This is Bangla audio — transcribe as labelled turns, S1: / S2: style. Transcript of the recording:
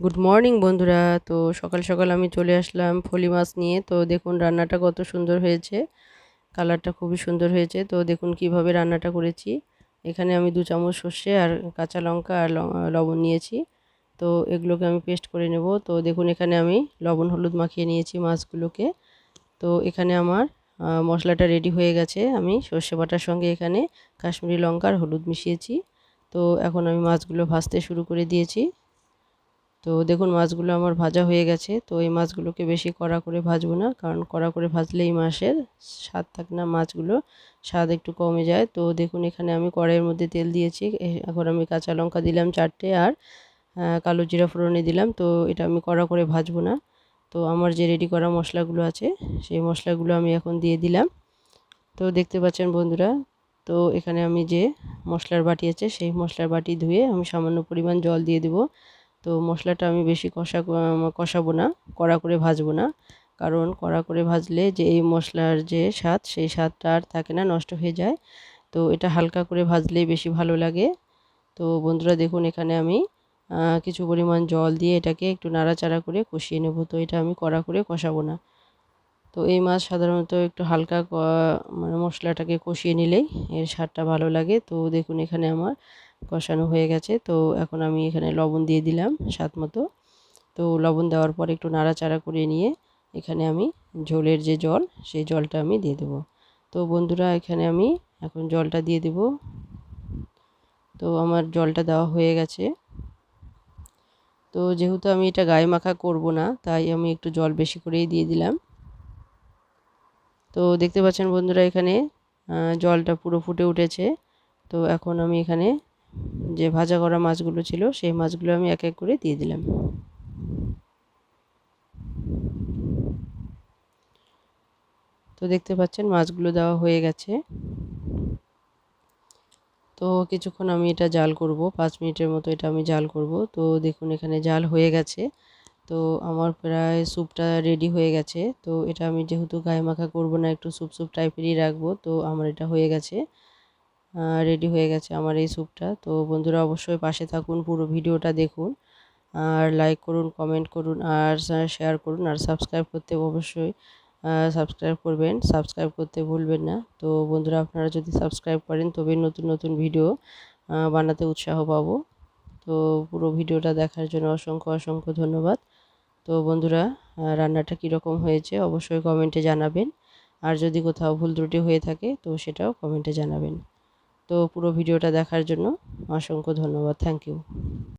S1: গুড মর্নিং বন্ধুরা। তো সকাল সকাল আমি চলে আসলাম ফলি মাছ নিয়ে। তো দেখুন রান্নাটা কত সুন্দর হয়েছে, কালারটা খুবই সুন্দর হয়েছে। তো দেখুন কিভাবে রান্নাটা করেছি। এখানে আমি 2 চামচ সর্ষে আর কাঁচা লঙ্কা আর লবণ নিয়েছি। তো এগুলোকে আমি পেস্ট করে নেব। তো দেখুন এখানে আমি লবণ হলুদ মাখিয়ে নিয়েছি মাছগুলোকে। তো এখানে আমার মশলাটা রেডি হয়ে গেছে। আমি সর্ষে বাটার সঙ্গে এখানে কাশ্মীরি লঙ্কা আর হলুদ মিশিয়েছি। তো এখন আমি মাছগুলো ভাজতে শুরু করে দিয়েছি। তো দেখুন মাছগুলো আমার ভাজা হয়ে গেছে। তো এই মাছগুলোকে বেশি কড়া করে ভাজবো না, কারণ কড়া করে ভাজলে এই মাছের স্বাদ থাকে না, মাছগুলো স্বাদ একটু কমে যায়। তো দেখুন এখানে আমি কড়াইয়ের মধ্যে তেল দিয়েছি। এখন আমি কাঁচা লঙ্কা দিলাম 4টে আর কালো জিরা ফোড়নে দিলাম। তো এটা আমি কড়া করে ভাজবো না। তো আমার যে রেডি করা মশলাগুলো আছে সেই মশলাগুলো আমি এখন দিয়ে দিলাম। তো দেখতে পাচ্ছেন বন্ধুরা, তো এখানে আমি যে মশলার বাটি আছে সেই মশলার বাটি ধুয়ে আমি সামান্য পরিমাণ জল দিয়ে দেবো। তো মশলাটা আমি বেশি কষাবো না, কড়া করে ভাজবো না, কারণ কড়া করে ভাজলে যে এই মশলার যে স্বাদ সেই স্বাদটা আর থাকে না, নষ্ট হয়ে যায়। তো এটা হালকা করে ভাজলেই বেশি ভালো লাগে। তো বন্ধুরা দেখুন এখানে আমি কিছু পরিমাণ জল দিয়ে এটাকে একটু নাড়াচাড়া করে কষিয়ে নেব। তো এটা আমি কড়া করে কষাবো না। তো এই মাছ সাধারণত একটু হালকা মানে মশলাটাকে কষিয়ে নিলেই এর স্বাদটা ভালো লাগে। তো দেখুন এখানে আমার কষানো হয়ে গেছে। তো এখন আমি এখানে লবণ দিয়ে দিলাম স্বাদ মতো। তো লবণ দেওয়ার পর একটু নাড়াচাড়া করে নিয়ে এখানে আমি ঝোলের যে জল সেই জলটা আমি দিয়ে দেবো। তো বন্ধুরা এখানে আমি এখন জলটা দিয়ে দেব। তো আমার জলটা দেওয়া হয়ে গেছে। তো যেহেতু আমি এটা গায়ে মাখা করব না, তাই আমি একটু জল বেশি করেই দিয়ে দিলাম। তো দেখতে পাচ্ছেন বন্ধুরা এখানে জলটা পুরো ফুটে উঠেছে। তো এখন আমি এখানে যে ভাজা করা মাছগুলো ছিল সেই মাছগুলো আমি এক এক করে দিয়ে দিলাম। তো দেখতে পাচ্ছেন মাছগুলো দেওয়া হয়ে গেছে। তো কিছুক্ষণ আমি এটা জাল করব, 5 মিনিটের মতো এটা আমি জাল করব। তো দেখুন এখানে জাল হয়ে গেছে। তো আমার প্রায় স্যুপটা রেডি হয়ে গেছে। তো এটা আমি যেহেতু গায়ে মাখা করব না, একটু স্যুপ স্যুপ টাইপেরই রাখবো। তো আমার এটা হয়ে গেছে, রেডি হয়ে গেছে আমার এই স্যুপটা। তো বন্ধুরা অবশ্যই পাশে থাকুন, পুরো ভিডিওটা দেখুন, আর লাইক করুন, কমেন্ট করুন, আর শেয়ার করুন, আর সাবস্ক্রাইব করতে অবশ্যই সাবস্ক্রাইব করবেন, সাবস্ক্রাইব করতে ভুলবেন না। তো বন্ধুরা আপনারা যদি সাবস্ক্রাইব করেন তবে নতুন নতুন ভিডিও বানাতে উৎসাহ পাবো। তো পুরো ভিডিওটা দেখার জন্য অসংখ্য অসংখ্য ধন্যবাদ। তো বন্ধুরা রান্নাটা কীরকম হয়েছে অবশ্যই কমেন্টে জানাবেন, আর যদি কোথাও ভুল ত্রুটি হয়ে থাকে তো সেটাও কমেন্টে জানাবেন। তো পুরো ভিডিওটা দেখার জন্য অসংখ্য ধন্যবাদ। Thank you.